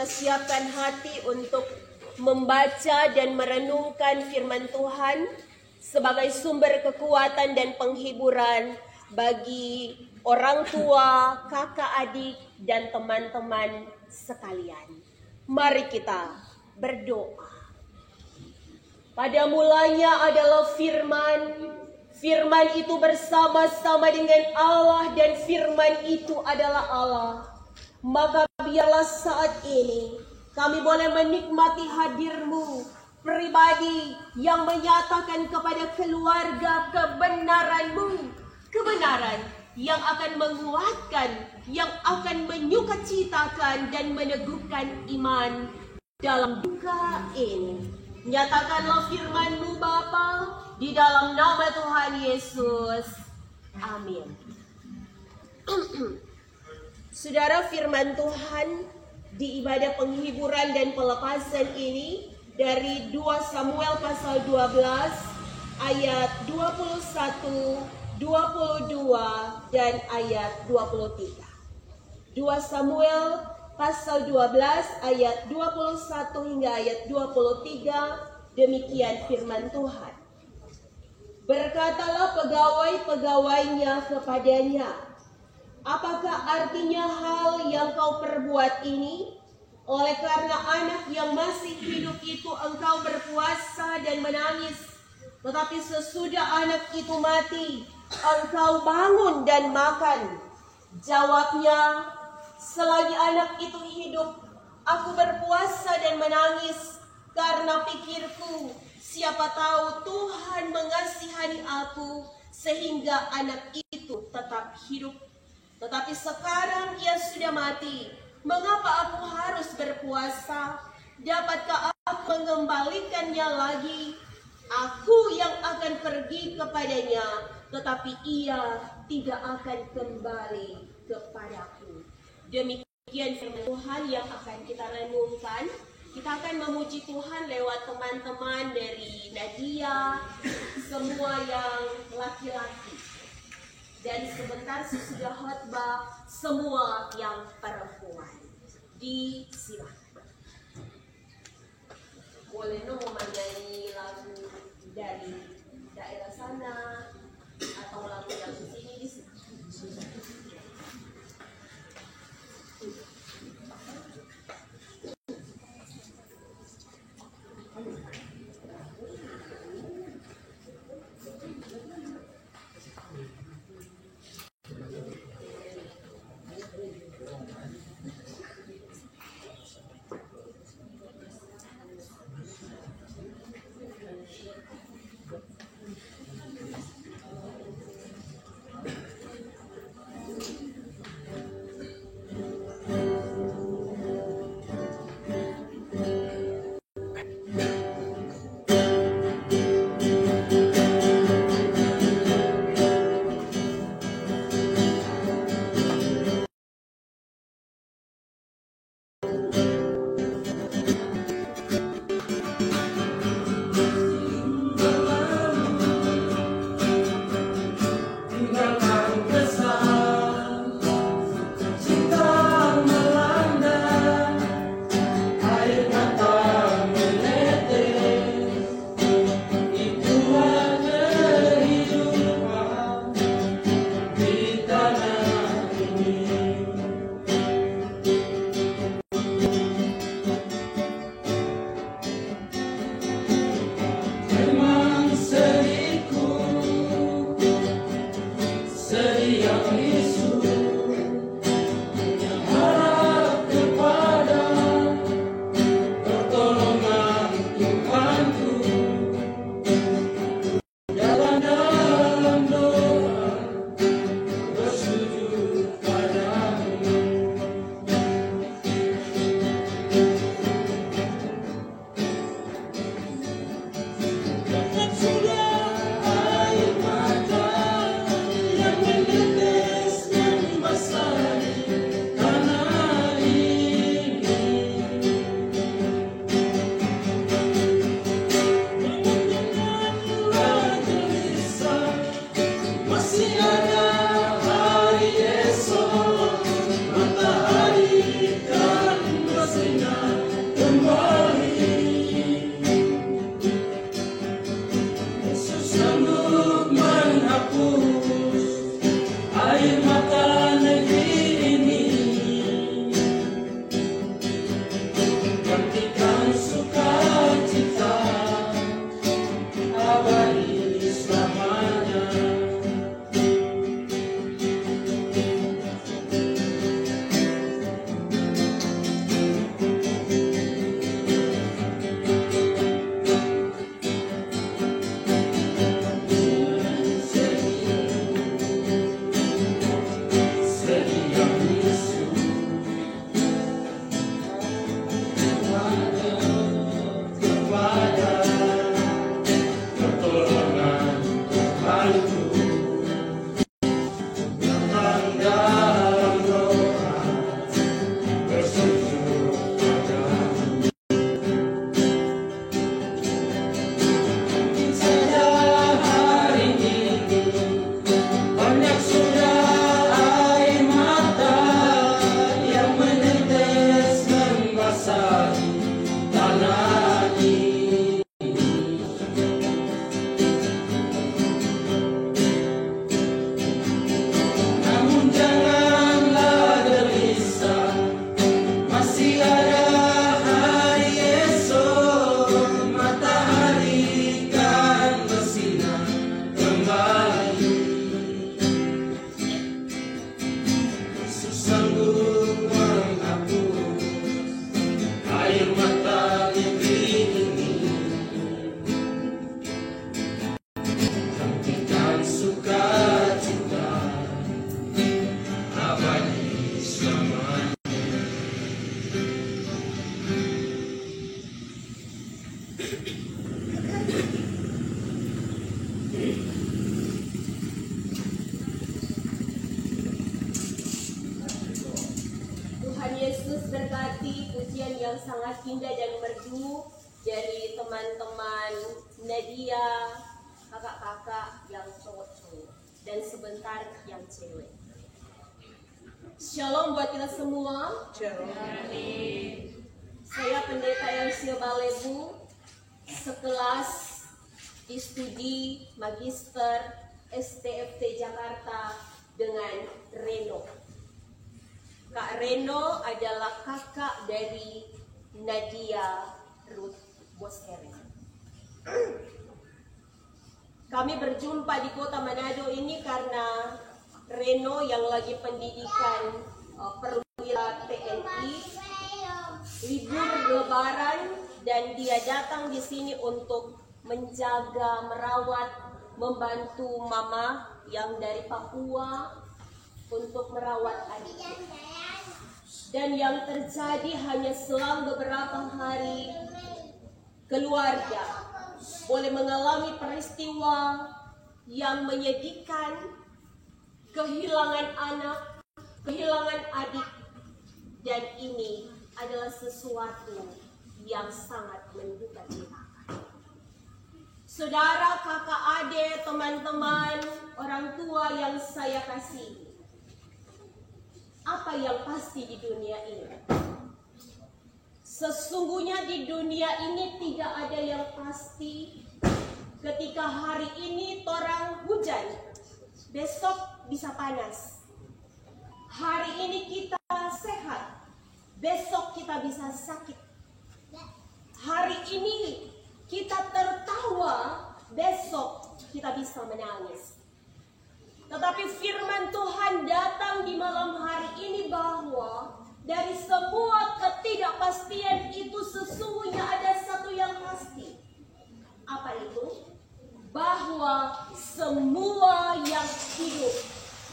kita siapkan hati untuk membaca dan merenungkan firman Tuhan sebagai sumber kekuatan dan penghiburan bagi orang tua, kakak adik, dan teman-teman sekalian. Mari kita berdoa. Pada mulanya adalah firman. Firman itu bersama-sama dengan Allah dan firman itu adalah Allah. Maka biarlah saat ini kami boleh menikmati hadir-Mu pribadi yang menyatakan kepada keluarga kebenaran-Mu. Kebenaran yang akan menguatkan, yang akan menyukacitakan dan meneguhkan iman dalam duka ini. Nyatakanlah firman-Mu Bapa, di dalam nama Tuhan Yesus. Amin. Saudara, firman Tuhan di ibadah penghiburan dan pelepasan ini dari 2 Samuel pasal 12 ayat 21, 22 dan ayat 23. 2 Samuel pasal 12 ayat 21 hingga ayat 23, demikian firman Tuhan. Berkatalah pegawai-pegawainya kepadanya, apakah artinya hal yang kau perbuat ini? Oleh karena anak yang masih hidup itu engkau berpuasa dan menangis, tetapi sesudah anak itu mati, engkau bangun dan makan. Jawabnya, selagi anak itu hidup, aku berpuasa dan menangis, karena pikirku, siapa tahu Tuhan mengasihani aku, sehingga anak itu tetap hidup. Tetapi sekarang ia sudah mati, mengapa aku harus berpuasa? Dapatkah aku mengembalikannya lagi? Aku yang akan pergi kepadanya, tetapi ia tidak akan kembali kepadaku. Demikian firman Tuhan yang akan kita renungkan. Kita akan memuji Tuhan lewat teman-teman dari Nadia, semua yang laki-laki. Dan sebentar sesudah khotbah, semua yang perempuan. Disilakan. Boleh mau menyanyi lagu dari daerah sana atau lagu yang di sini di sini. Sudah air mata yang menetes sanggup menghapus air mata negeri ini. Hentikan sukacita abadi selamanya. Tuhan Yesus berkati pujian yang sangat indah dan merdu dari teman-teman Nadia, kakak-kakak yang cowok-cowok, dan sebentar yang cewek. Shalom buat kita semua. Shalom. Saya pendeta Elsia Balebu, sekelas di studi Magister STFT Jakarta dengan Reno. Kak Reno adalah kakak dari Nadia Ruth Boseri. Kami berjumpa di kota Manado ini karena Reno yang lagi pendidikan perwira TNI libur lebaran, dan dia datang di sini untuk menjaga, merawat, membantu mama yang dari Papua untuk merawat adiknya. Dan yang terjadi hanya selang beberapa hari, keluarga boleh mengalami peristiwa yang menyedihkan, kehilangan anak, kehilangan adik, dan ini adalah sesuatu yang sangat mendukacitakan. Saudara, kakak, adik, teman-teman, orang tua yang saya kasihi, apa yang pasti di dunia ini? Sesungguhnya di dunia ini tidak ada yang pasti. Ketika hari ini torang hujan, besok bisa panas. Hari ini kita sehat, besok kita bisa sakit. Hari ini kita tertawa, besok kita bisa menangis. Tetapi firman Tuhan datang di malam hari ini bahwa dari semua ketidakpastian itu sesungguhnya ada satu yang pasti. Apa itu? Bahwa semua yang hidup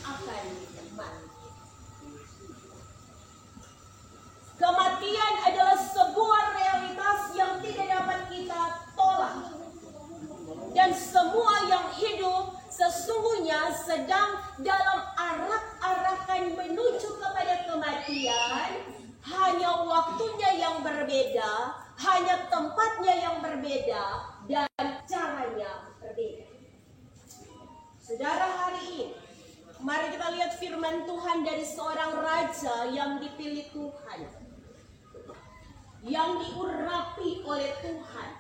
akan mati. Kematian adalah sebuah realitas yang tidak dapat kita tolak. Dan semua yang hidup sesungguhnya sedang dalam arak-arakan menuju kepada kematian. Hanya waktunya yang berbeda, hanya tempatnya yang berbeda, dan caranya berbeda. Saudara, hari ini mari kita lihat firman Tuhan dari seorang raja yang dipilih Tuhan, yang diurapi oleh Tuhan,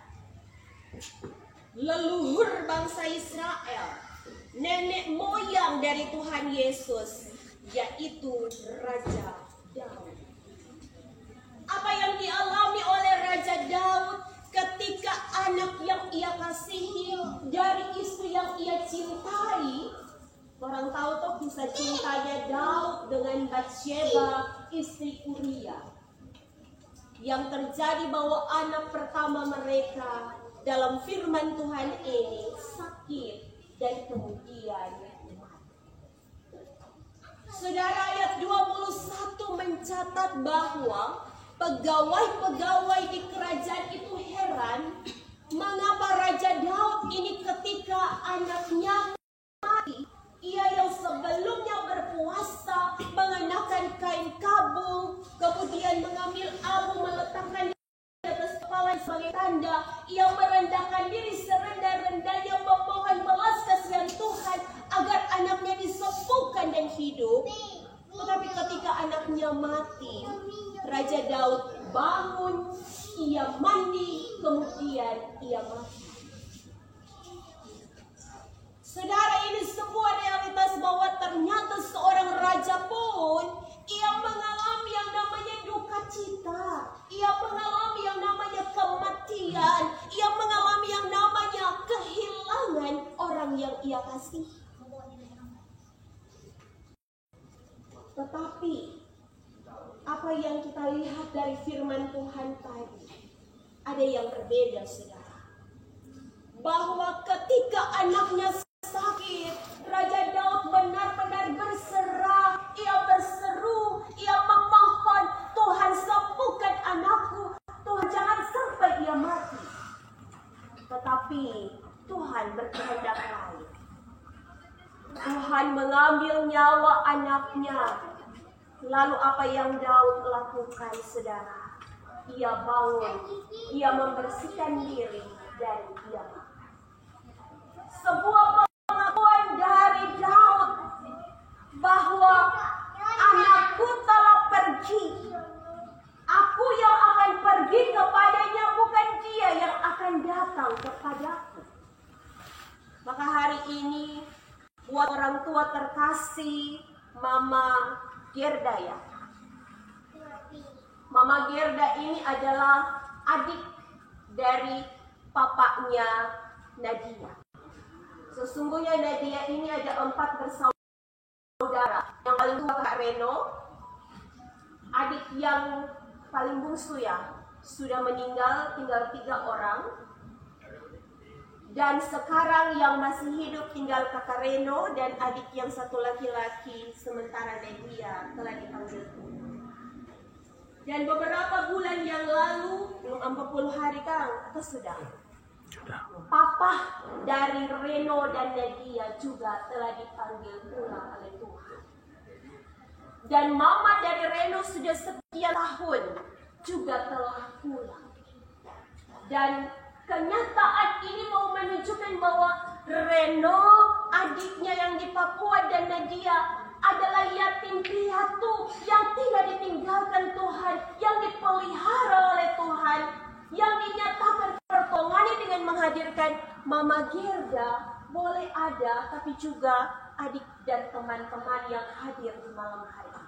leluhur bangsa Israel, nenek moyang dari Tuhan Yesus, yaitu Raja Daud. Apa yang dialami oleh Raja Daud ketika anak yang ia kasihi dari istri yang ia cintai? Orang tahu tuh kisah cintanya Daud dengan Batsheba, istri Uria. Yang terjadi bahwa anak pertama mereka dalam firman Tuhan ini sakit dan kemudian mati. Saudara, ayat 21 mencatat bahwa pegawai-pegawai di kerajaan itu heran mengapa Raja Daud ini ketika anaknya mati, ia yang sebelumnya berpuasa mengenakan kain kabung, kemudian mengambil abu meletakkan di atas kepala sebagai tanda, ia merendahkan diri serendah-rendahnya memohon belas kasihan Tuhan agar anaknya disembuhkan dan hidup. Tetapi ketika anaknya mati, Raja Daud bangun, ia mandi, kemudian ia mati. Saudara, ini sebuah realitas bahwa ternyata seorang raja pun ia mengalami yang namanya duka cita, ia mengalami yang namanya kematian, ia mengalami yang namanya kehilangan orang yang ia kasihi. Tetapi apa yang kita lihat dari firman Tuhan tadi, ada yang berbeda, saudara. Bahwa ketika anaknya sakit, Raja Daud benar-benar berserah. Ia berseru, ia memohon, Tuhan sembuhkan anakku, Tuhan jangan sampai ia mati. Tetapi Tuhan berkehendak lain. Tuhan mengambil nyawa anaknya. Lalu apa yang Daud lakukan, saudara? Ia bangun, ia membersihkan diri, dan ia makan. Sebuah pengakuan dari Daud bahwa anakku telah pergi. Aku yang akan pergi kepadanya, bukan dia yang akan datang kepadaku. Maka hari ini buat orang tua terkasih, Mama Gerda ya. Mama Gerda ini adalah adik dari papanya Nadia. Sesungguhnya Nadia ini ada 4 bersaudara. Yang paling tua Kak Reno, adik yang paling bungsu ya, sudah meninggal, tinggal 3 orang. Dan sekarang yang masih hidup tinggal Kakak Reno dan adik yang satu laki-laki, sementara Nadia telah dipanggil Tuhan. Dan beberapa bulan yang lalu, belum 40 hari Kang, atau sudah? Papa dari Reno dan Nadia juga telah dipanggil pulang oleh Tuhan. Dan mama dari Reno sudah sekian tahun juga telah pulang. Dan kenyataan ini mau menunjukkan bahwa Reno, adiknya yang di Papua, dan Nadia adalah yatim piatu yang tidak ditinggalkan Tuhan, yang dipelihara oleh Tuhan, yang dinyatakan pertolongannya dengan menghadirkan Mama Gerda boleh ada, tapi juga adik dan teman-teman yang hadir di malam hari.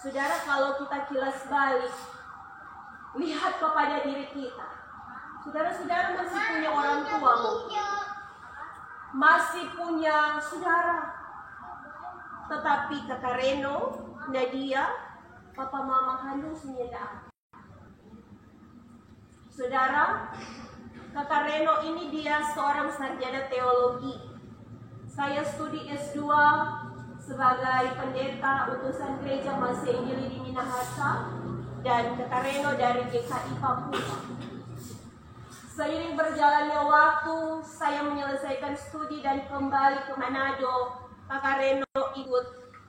Saudara, kalau kita kilas balik, lihat kepada diri kita. Saudara-saudara masih punya orang tua mungkin, masih punya saudara, tetapi Kakak Reno, Nadia, Papa Mama kandung senyata. Saudara, Kakak Reno ini dia seorang sarjana teologi. Saya studi S2 sebagai pendeta utusan gereja Masih Injili di Minahasa, dan Kakak Reno dari GKI Papua. Seiring berjalannya waktu, saya menyelesaikan studi dan kembali ke Manado. Kakak Reno ikut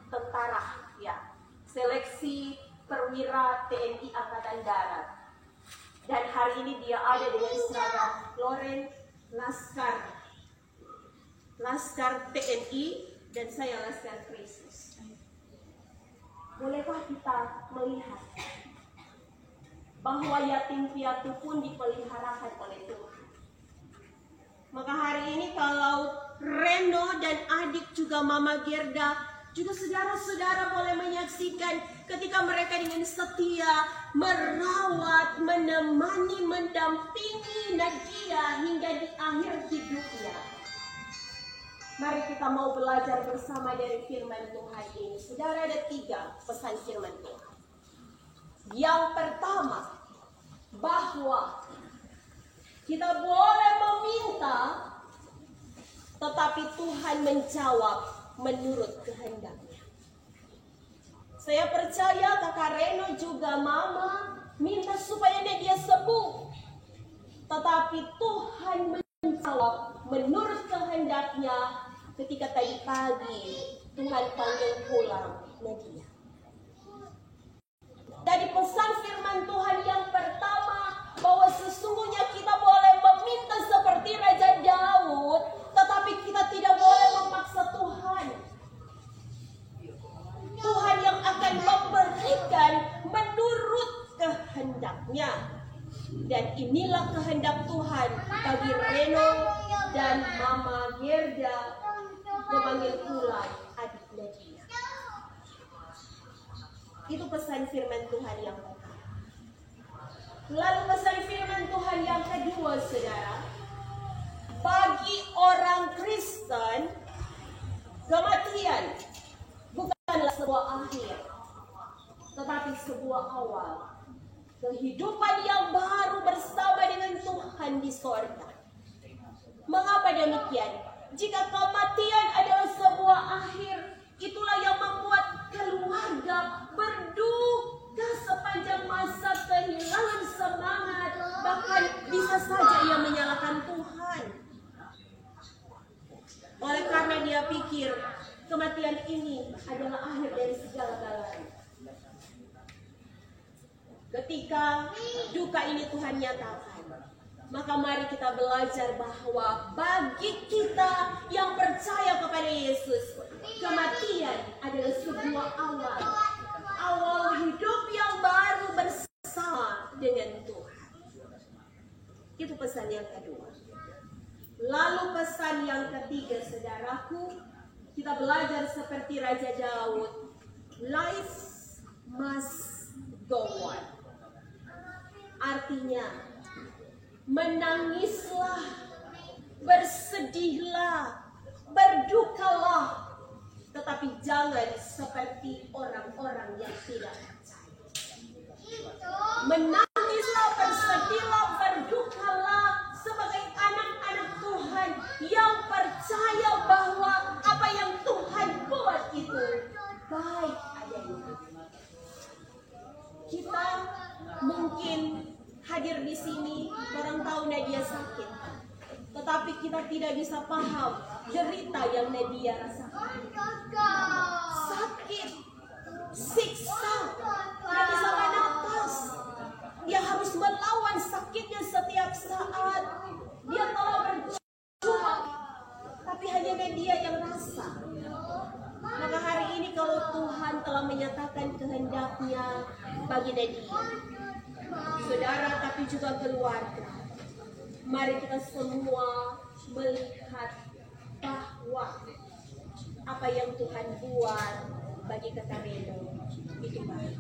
tentara, ya, seleksi perwira TNI Angkatan Darat. Dan hari ini dia ada dengan seragam Loren Laskar TNI, dan saya Laskar Kristus. Bolehkah kita melihat bahwa yatim piatu pun dipeliharakan oleh Tuhan? Maka hari ini kalau Reno dan adik juga Mama Gerda, juga saudara-saudara boleh menyaksikan ketika mereka dengan setia merawat, menemani, mendampingi Nadia hingga di akhir hidupnya. Mari kita mau belajar bersama dari firman Tuhan ini. Saudara, ada 3 pesan firman Tuhan. Yang pertama, bahwa kita boleh meminta, tetapi Tuhan menjawab menurut kehendaknya. Saya percaya Kakak Reno juga Mama minta supaya dia sembuh, tetapi Tuhan menjawab menurut kehendaknya. Ketika tadi pagi Tuhan panggil pulang Nadia. Dari pesan firman Tuhan yang pertama, bahwa sesungguhnya kita boleh meminta seperti Raja Daud, tetapi kita tidak boleh memaksa Tuhan. Tuhan yang akan memberikan menurut kehendaknya. Dan inilah kehendak Tuhan bagi Reno dan Mama Gerda memanggil pulang adik Nadia. Itu pesan firman Tuhan yang pertama. Lalu pesan firman Tuhan yang kedua, saudara. Bagi orang Kristen, kematian bukanlah sebuah akhir, tetapi sebuah awal. Kehidupan yang baru bersama dengan Tuhan di sorga. Mengapa demikian? Jika kematian adalah sebuah akhir, itulah yang membuat keluarga berduka sepanjang masa, kehilangan semangat, bahkan bisa saja ia menyalahkan Tuhan. Oleh karena dia pikir kematian ini adalah akhir dari segala-galanya. Ketika duka ini Tuhan nyatakan, maka mari kita belajar bahwa bagi kita yang percaya kepada Yesus, kematian adalah sebuah awal hidup yang baru bersama dengan Tuhan. Itu pesan yang kedua. Lalu pesan yang ketiga, saudaraku, kita belajar seperti Raja Daud. Life must go on. Artinya, menangislah, bersedihlah, berdukalah, tetapi jangan seperti orang-orang yang tidak percaya. Menangislah, bersedihlah, berdukalah sebagai anak-anak Tuhan yang percaya bahwa apa yang Tuhan buat itu baik adanya. Kita mungkin hadir di sini, orang tahu Nadia sakit, tetapi kita tidak bisa paham derita yang Nadia rasakan. Sakit, siksa, tidak bisa bernafas. Dia harus melawan sakitnya setiap saat. Dia telah berjuang, tapi hanya Nadia yang rasa. Maka hari ini kalau Tuhan telah menyatakan kehendaknya bagi Nadia, saudara tapi juga keluarga, mari kita semua melihat bahwa apa yang Tuhan buat bagi Kak Reno itu baik.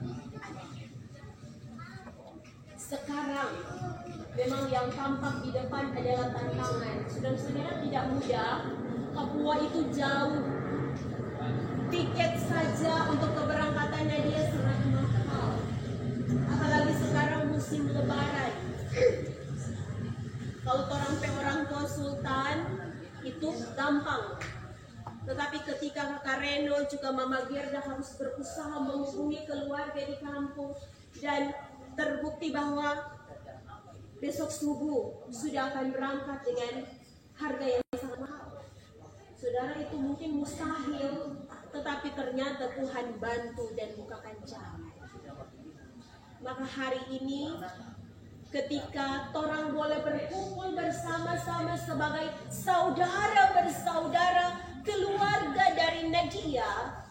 Sekarang memang yang tampak di depan adalah tantangan. Saudara-saudara, tidak mudah. Papua itu jauh. Tiket saja untuk keberangkatan Nadia sangat mahal. Apalagi sekarang musim lebaran. Kalau orang tua sultan itu gampang. Tetapi ketika Kakak Reno juga Mama Gerda harus berusaha menghubungi keluarga di kampung dan terbukti bahwa besok subuh sudah akan berangkat dengan harga yang sangat mahal. Saudara, itu mungkin mustahil, tetapi ternyata Tuhan bantu dan bukakan jalan. Maka hari ini ketika orang boleh berkumpul bersama-sama sebagai saudara bersaudara, keluarga dari Nadia,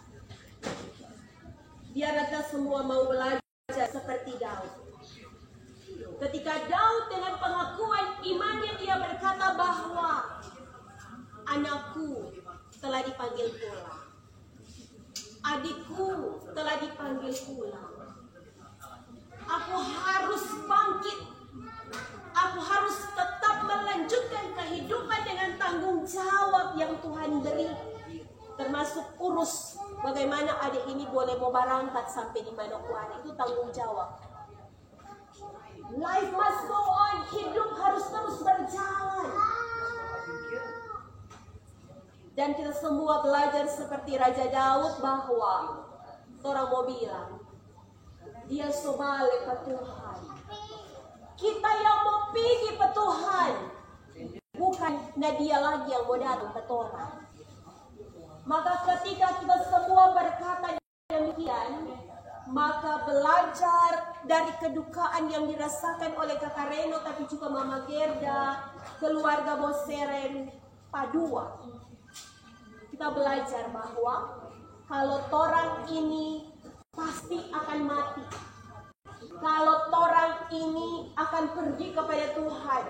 biar kita semua mau belajar seperti Daud. Ketika Daud dengan pengakuan imannya dia berkata bahwa anakku telah dipanggil pulang, adikku telah dipanggil pulang. Aku harus bangkit. Aku harus tetap melanjutkan kehidupan dengan tanggung jawab yang Tuhan beri. Termasuk urus bagaimana adik ini boleh mau berangkat sampai di Manokwari. Itu tanggung jawab. Life must go on. Hidup harus terus berjalan. Dan kita semua belajar seperti Raja Daud bahwa orang mau bilang, dia sobale ke Tuhan. Kita yang mau pergi ke Tuhan, bukan Nadia lagi yang mau datang ke Tuhan. Maka ketika kita semua berkata demikian, maka belajar dari kedukaan yang dirasakan oleh Kakak Reno, tapi juga Mama Gerda, keluarga Boseren, Padua. Kita belajar bahwa kalau orang ini pasti akan mati. Kalau orang ini akan pergi kepada Tuhan.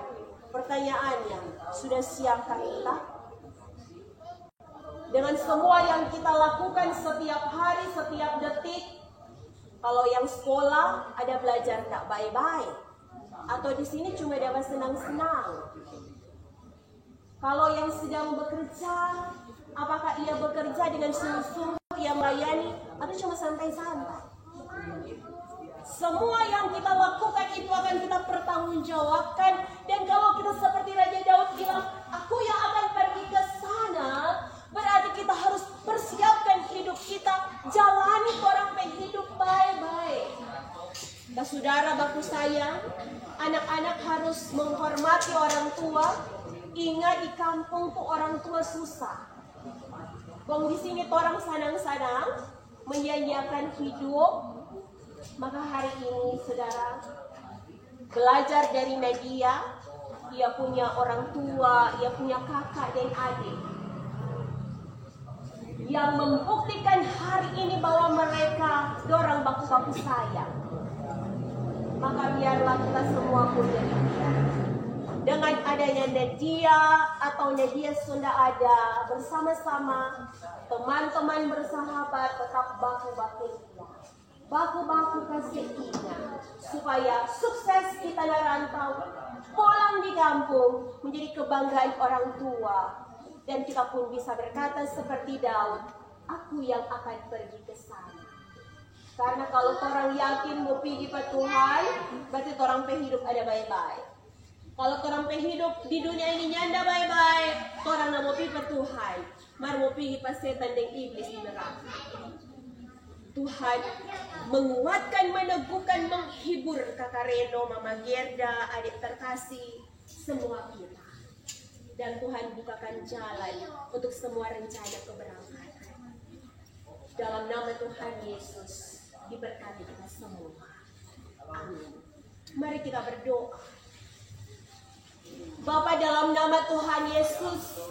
Pertanyaannya, sudah siapkah kita? Dengan semua yang kita lakukan setiap hari, setiap detik. Kalau yang sekolah ada belajar tak bye-bye, atau di sini cuma dapat senang-senang. Kalau yang sedang bekerja, apakah ia bekerja dengan sungguh-sungguh yang melayani atau cuma santai-santai? Semua yang kita lakukan itu akan kita pertanggungjawabkan. Dan kalau kita seperti Raja Daud bilang, aku yang akan pergi ke sana, berarti kita harus persiapkan hidup kita, jalani orang hidup baik-baik. Nah, saudara baku sayang, anak-anak harus menghormati orang tua. Ingat, di kampung tuh orang tua susah. Bang di sini orang sanang-sanang menyanyiakan hidup. Maka hari ini saudara belajar dari Nadia. Ia punya orang tua, ia punya kakak dan adik yang membuktikan hari ini bahwa mereka dorang baku-baku sayang. Maka biarlah kita semua pun jadi dia. Dengan adanya Nadia atau Nadia sudah ada bersama-sama, teman-teman bersahabat tetap baku-baku dia. Baku-baku kasih ingat supaya sukses kita rantau, pulang di kampung menjadi kebanggaan orang tua, dan kita pun bisa berkata seperti Daud, aku yang akan pergi ke sana. Karena kalau orang yakin mau pergi ke Tuhan, berarti orang hidup ada baik-baik. Kalau orang hidup di dunia ini nyanda baik-baik, orang mau pergi ke Tuhan, mari mau pergi ke setan dan iblis di neraka. Tuhan menguatkan, meneguhkan, menghibur Kakak Reno, Mama Gerda, adik terkasih, semua kita. Dan Tuhan bukakan jalan untuk semua rencana keberangkatan. Dalam nama Tuhan Yesus, diberkati kita semua. Amin. Mari kita berdoa. Bapa, dalam nama Tuhan Yesus,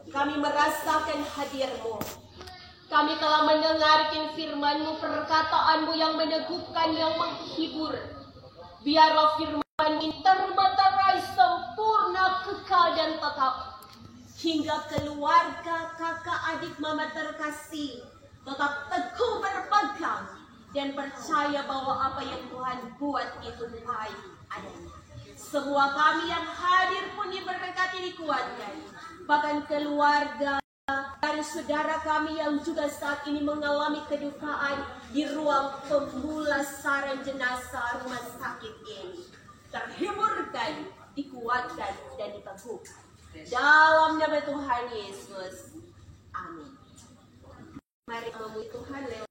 kami merasakan hadir-Mu. Kami telah mendengarkan firman-Mu, perkataan-Mu yang meneguhkan, yang menghibur. Biarlah firman-Mu ini termaterai sempurna, kekal dan tetap. Hingga keluarga, kakak, adik, mama terkasih tetap teguh berpegang dan percaya bahwa apa yang Tuhan buat itu baik adanya. Semua kami yang hadir pun diberkati, dikuatkan. Bahkan keluarga dari saudara kami yang juga saat ini mengalami kedukaan di ruang pemulasaran jenazah rumah sakit ini, terhiburkan, dikuatkan, dan diteguhkan. Dalam nama Tuhan Yesus. Amin. Mari memuji Tuhan lewat